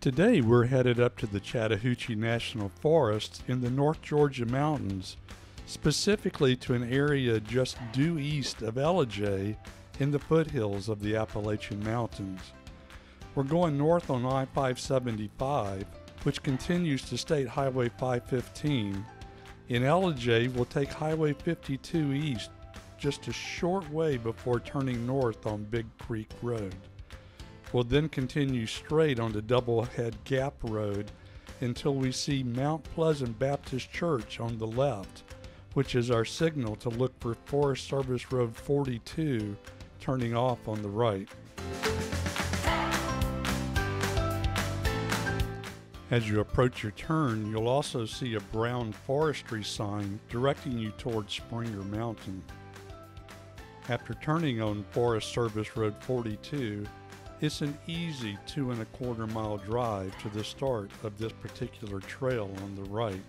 Today we're headed up to the Chattahoochee National Forest in the North Georgia mountains, specifically to an area just due east of Ellijay in the foothills of the Appalachian Mountains. We're going north on I-575, which continues to State Highway 515. In Ellijay, we'll take Highway 52 east just a short way before turning north on Big Creek Road. We'll then continue straight on the Doublehead Gap Road until we see Mount Pleasant Baptist Church on the left, which is our signal to look for Forest Service Road 42 turning off on the right. As you approach your turn, you'll also see a brown forestry sign directing you towards Springer Mountain. After turning on Forest Service Road 42, it's an easy 2¼ mile drive to the start of this particular trail on the right.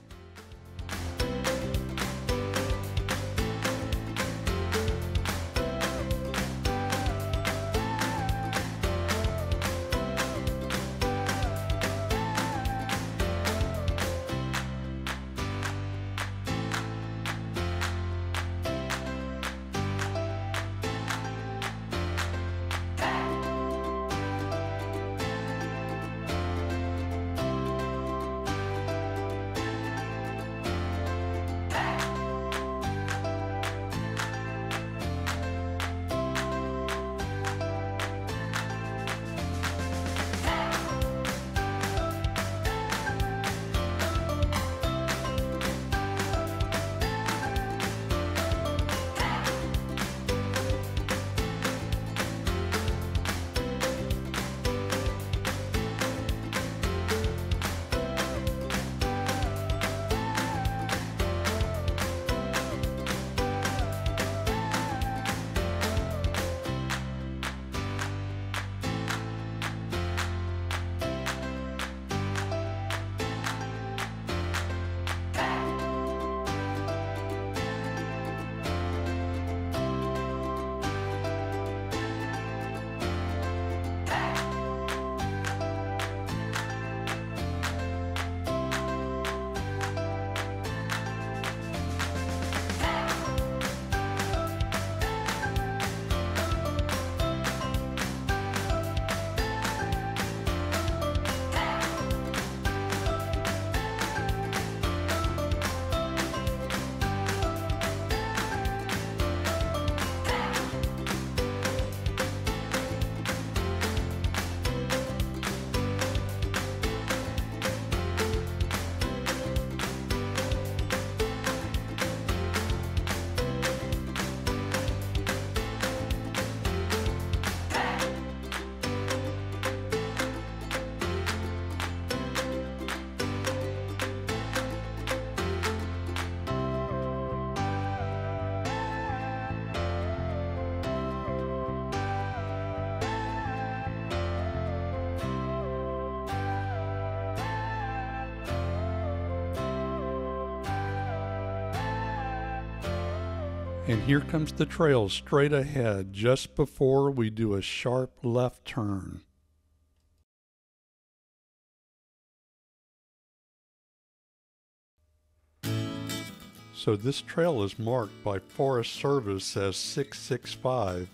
And here comes the trail straight ahead just before we do a sharp left turn. So this trail is marked by Forest Service as 665,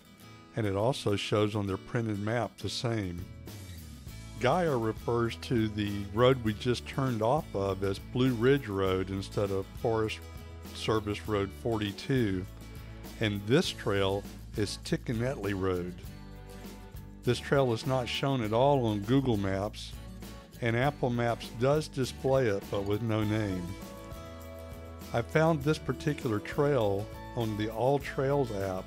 and it also shows on their printed map the same. Gaia refers to the road we just turned off of as Blue Ridge Road instead of Forest Service Road 42. And this trail is Tickanetley Road. This trail is not shown at all on Google Maps, and Apple Maps does display it, but with no name. I found this particular trail on the All Trails app,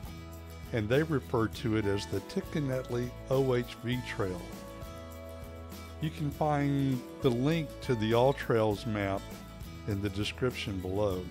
and they refer to it as the Tickanetley OHV Trail. You can find the link to the All Trails map in the description below.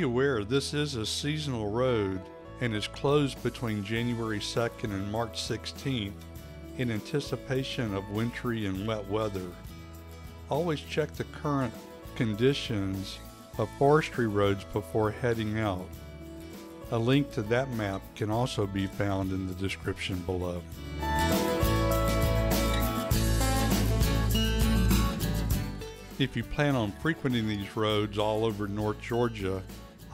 Be aware this is a seasonal road and is closed between January 2nd and March 16th in anticipation of wintry and wet weather. Always check the current conditions of forestry roads before heading out. A link to that map can also be found in the description below. If you plan on frequenting these roads all over North Georgia,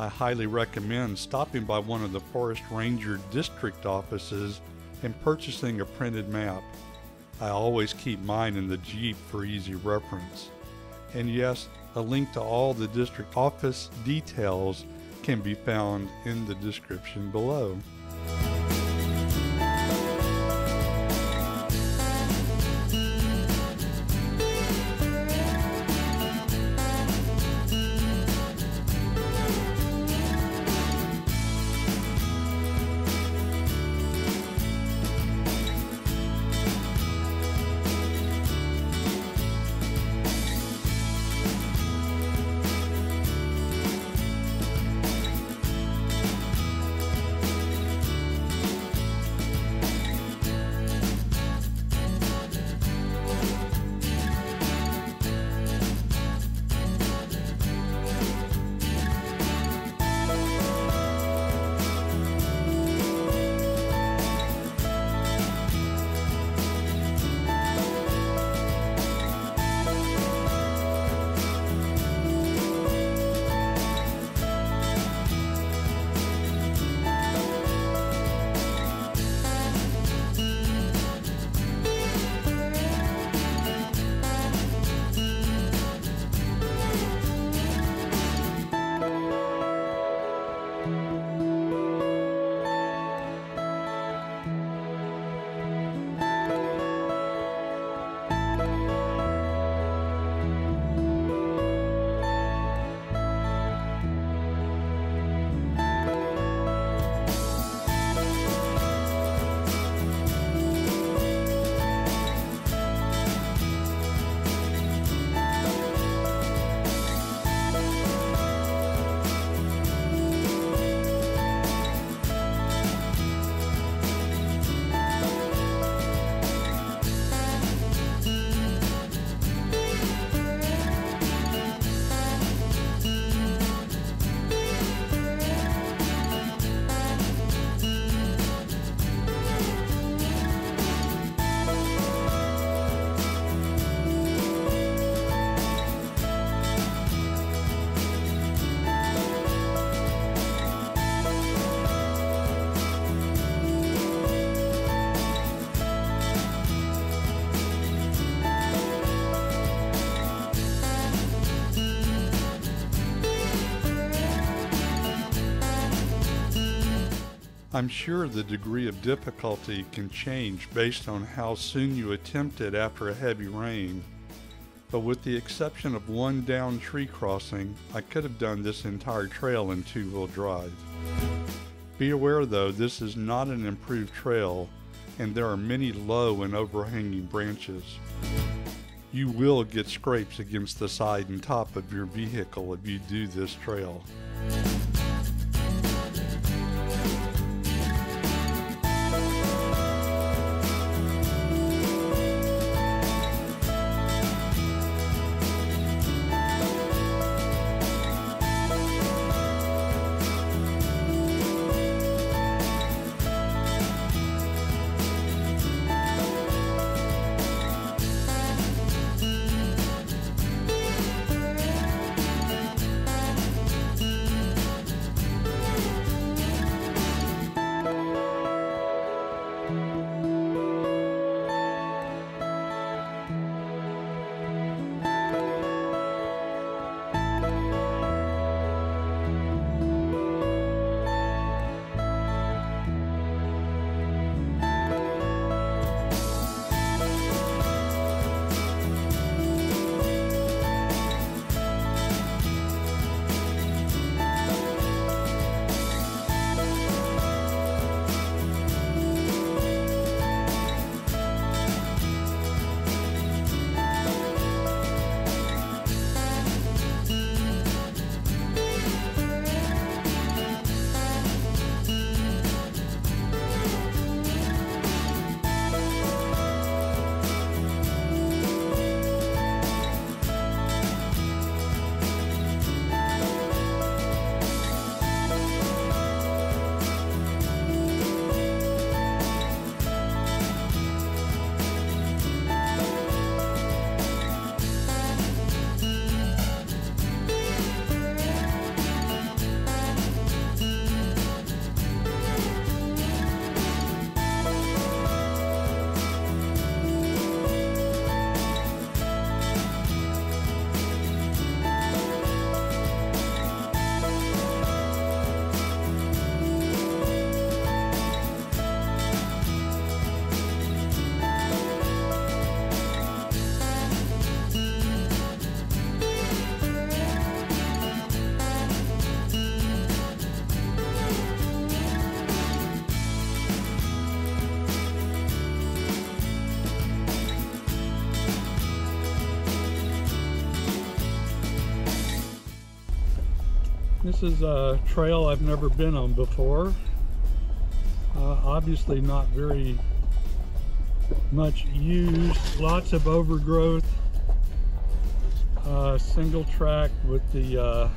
I highly recommend stopping by one of the Forest Ranger district offices and purchasing a printed map. I always keep mine in the Jeep for easy reference. And yes, a link to all the district office details can be found in the description below. I'm sure the degree of difficulty can change based on how soon you attempt it after a heavy rain, but with the exception of one downed tree crossing, I could have done this entire trail in two-wheel drive. Be aware though, this is not an improved trail and there are many low and overhanging branches. You will get scrapes against the side and top of your vehicle if you do this trail. This is a trail I've never been on before. Obviously not very much used, lots of overgrowth. Single track with the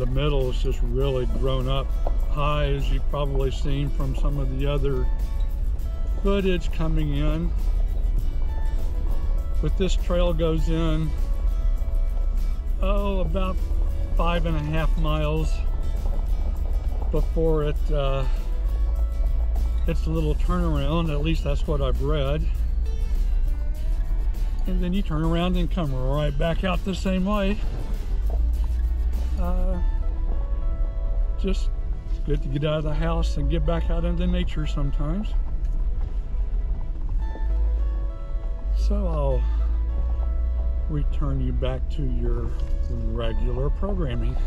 middle is just really grown up high, as you've probably seen from some of the other footage coming in. But this trail goes in, about 5.5 miles before it's a little turnaround. At least that's what I've read. And then you turn around and come right back out the same way. Just good to get out of the house and get back out into nature sometimes. So I'll return you back to your regular programming.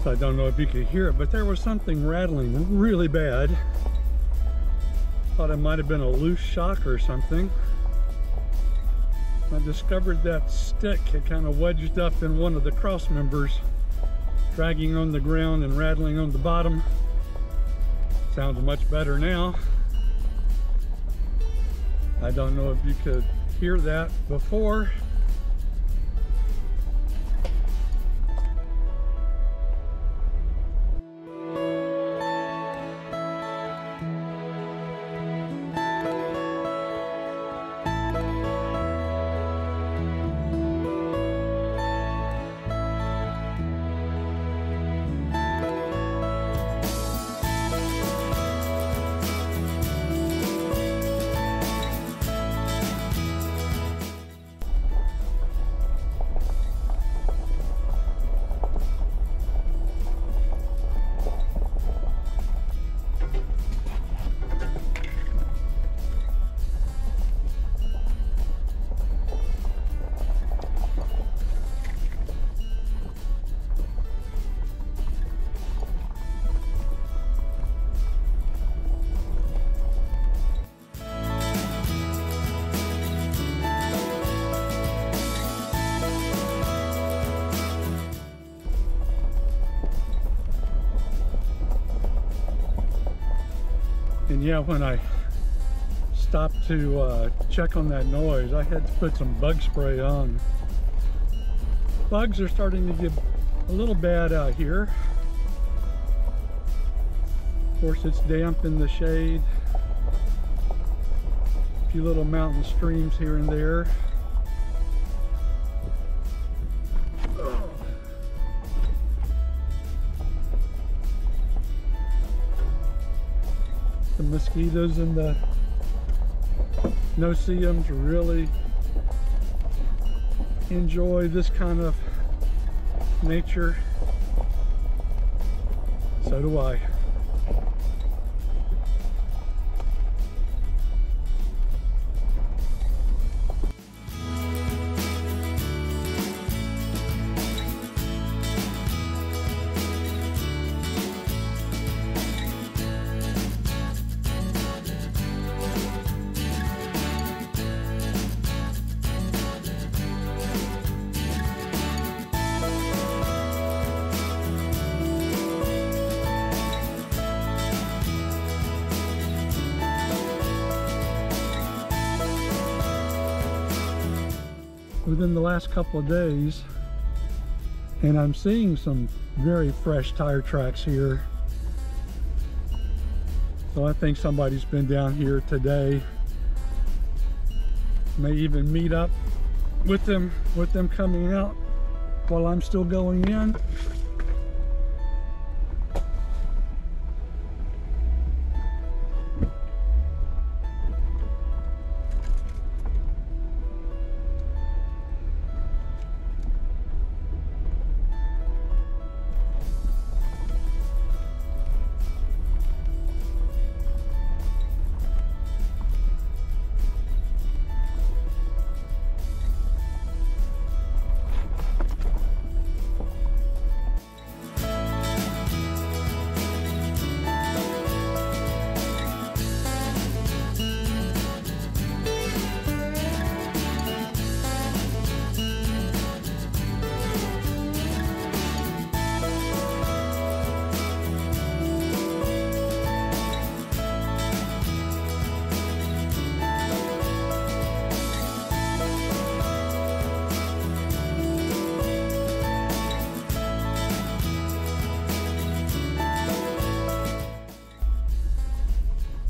I don't know if you could hear it, but there was something rattling really bad. Thought it might have been a loose shock or something. I discovered that stick had kind of wedged up in one of the cross members, dragging on the ground and rattling on the bottom. Sounds much better now. I don't know if you could hear that before. And yeah, when I stopped to check on that noise, I had to put some bug spray on. Bugs are starting to get a little bad out here. Of course, it's damp in the shade. A few little mountain streams here and there. The mosquitoes and the no-see-ums really enjoy this kind of nature. So do I. Within the last couple of days, and I'm seeing some very fresh tire tracks here. So I think somebody's been down here today. May even meet up with them coming out while I'm still going in.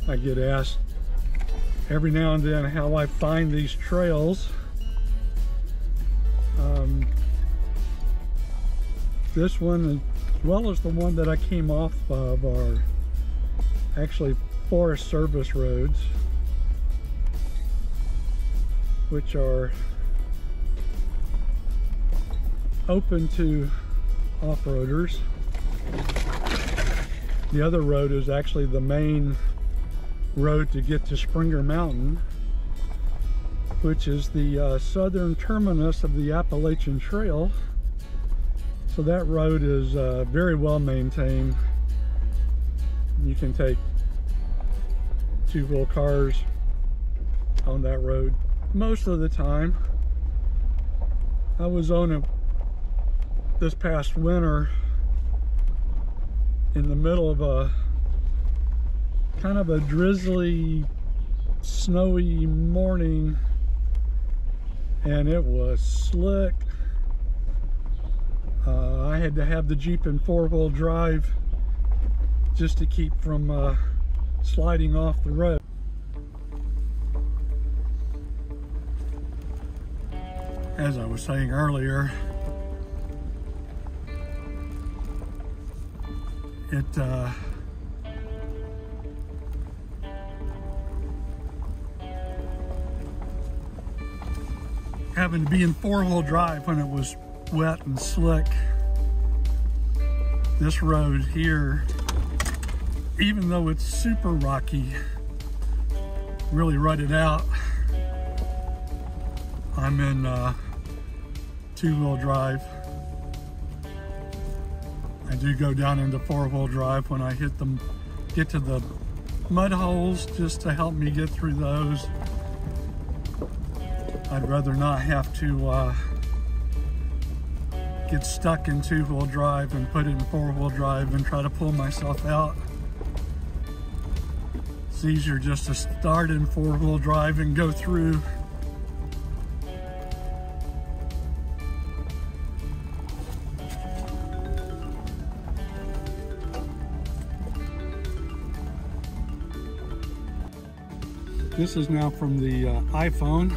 I get asked every now and then how I find these trails. This one, as well as the one that I came off of, are actually Forest Service roads, which are open to off-roaders. The other road is actually the main road to get to Springer Mountain, which is the southern terminus of the Appalachian Trail. So that road is very well maintained. You can take two-wheel cars on that road most of the time. I was on it this past winter in the middle of a kind of a drizzly, snowy morning, and it was slick. I had to have the Jeep in four-wheel drive just to keep from sliding off the road. As I was saying earlier, having to be in four-wheel drive when it was wet and slick. This road here, even though it's super rocky, really rutted out, I'm in two-wheel drive. I do go down into four-wheel drive when I get to the mud holes, just to help me get through those. I'd rather not have to get stuck in two-wheel drive and put it in four-wheel drive and try to pull myself out. It's easier just to start in four-wheel drive and go through. This is now from the iPhone.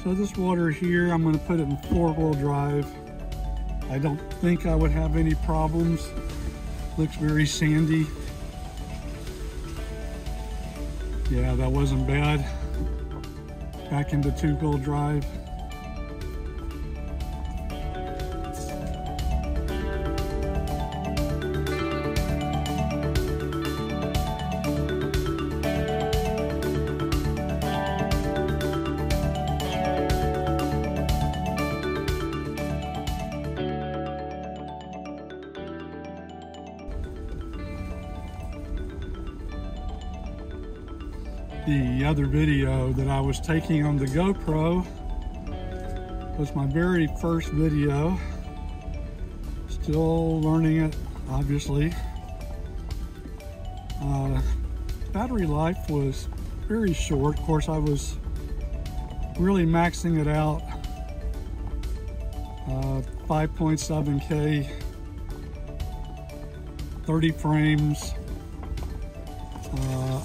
So this water here, I'm going to put it in four-wheel drive. I don't think I would have any problems Looks very sandy. Yeah, that wasn't bad. Back into two-wheel drive. The other video that I was taking on the GoPro was my very first video. Still learning it, obviously. Battery life was very short. Of course, I was really maxing it out. 5.7K, 30 frames.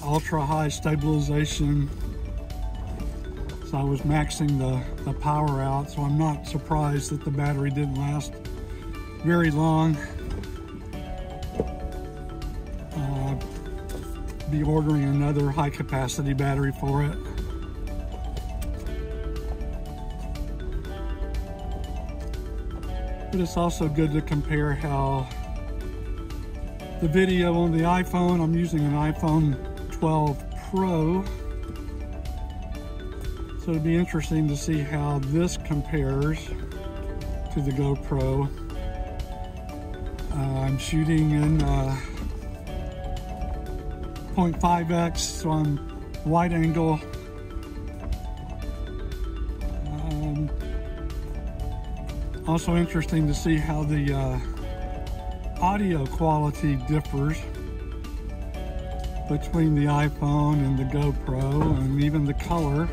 Ultra high stabilization, so I was maxing the power out, so I'm not surprised that the battery didn't last very long. Be ordering another high capacity battery for it. But it's also good to compare how the video on the iPhone, I'm using an iPhone 12 Pro, so it'd be interesting to see how this compares to the GoPro. I'm shooting in 0.5x, so I'm wide angle. Also interesting to see how the audio quality differs between the iPhone and the GoPro, and even the color.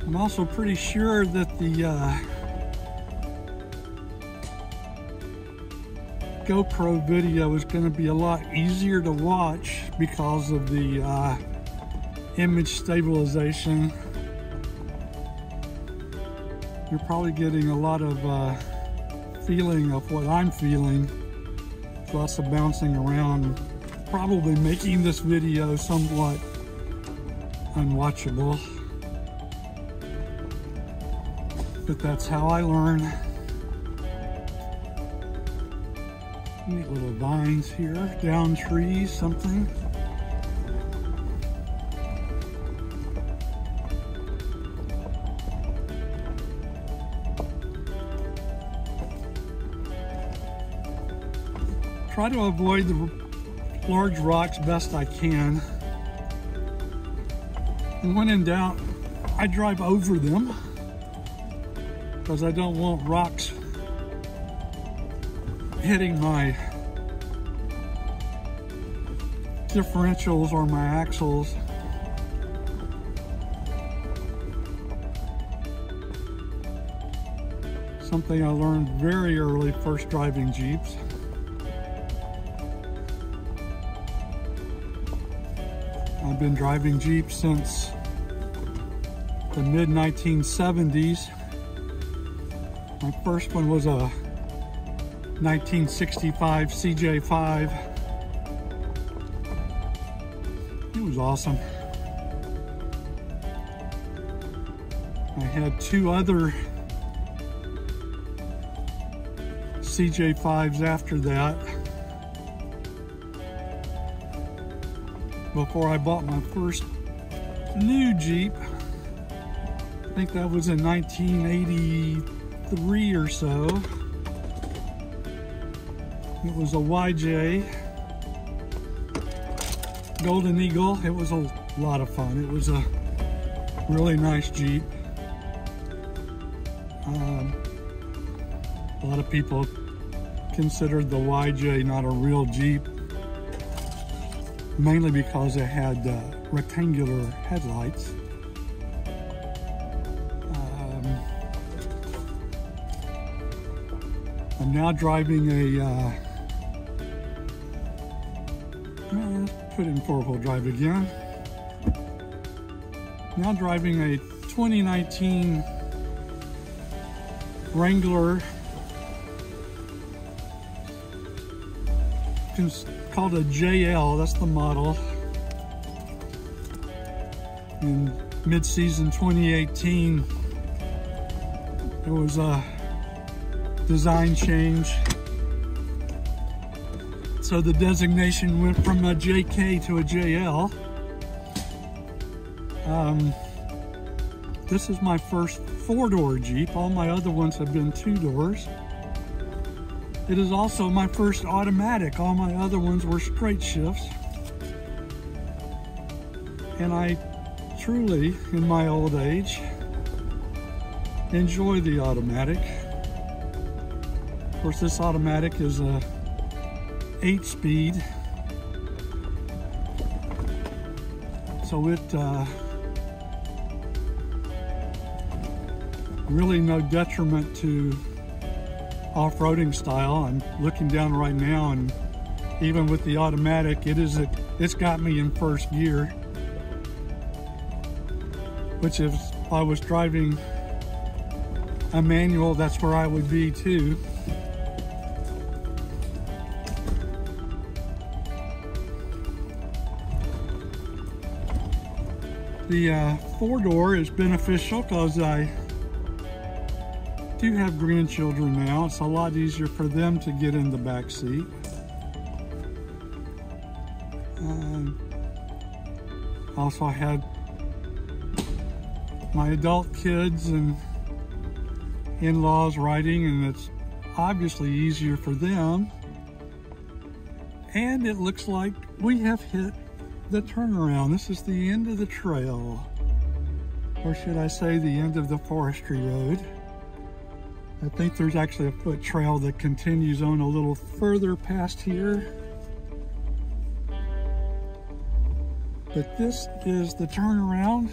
I'm also pretty sure that the GoPro video is going to be a lot easier to watch because of the image stabilization. You're probably getting a lot of feeling of what I'm feeling. Lots of bouncing around, probably making this video somewhat unwatchable. But that's how I learn. Neat little vines here, down trees, something. Try to avoid the large rocks best I can. And when in doubt, I drive over them, because I don't want rocks hitting my differentials or my axles. Something I learned very early first driving Jeeps. I've been driving Jeeps since the mid-1970s. My first one was a 1965 CJ5. It was awesome. I had two other CJ5s after that, before I bought my first new Jeep. I think that was in 1983 or so. It was a YJ Golden Eagle. It was a lot of fun. It was a really nice Jeep. A lot of people considered the YJ not a real Jeep, mainly because it had rectangular headlights. I'm now driving a, let's put in four-wheel drive again. Now driving a 2019 Wrangler, called a JL, that's the model. In mid-season 2018, there was a design change. So the designation went from a JK to a JL. This is my first four-door Jeep. All my other ones have been two doors. It is also my first automatic. All my other ones were straight shifts. And I truly, in my old age, enjoy the automatic. Of course, this automatic is a 8-speed. So it really no detriment to off-roading style. I'm looking down right now, and even with the automatic, it's got me in first gear, which if I was driving a manual, that's where I would be too. The four-door is beneficial because I do have grandchildren now. It's a lot easier for them to get in the back seat. Also, I had my adult kids and in-laws riding, and it's obviously easier for them. And it looks like we have hit the turnaround. This is the end of the trail, or should I say the end of the forestry road. I think there's actually a foot trail that continues on a little further past here. But this is the turnaround.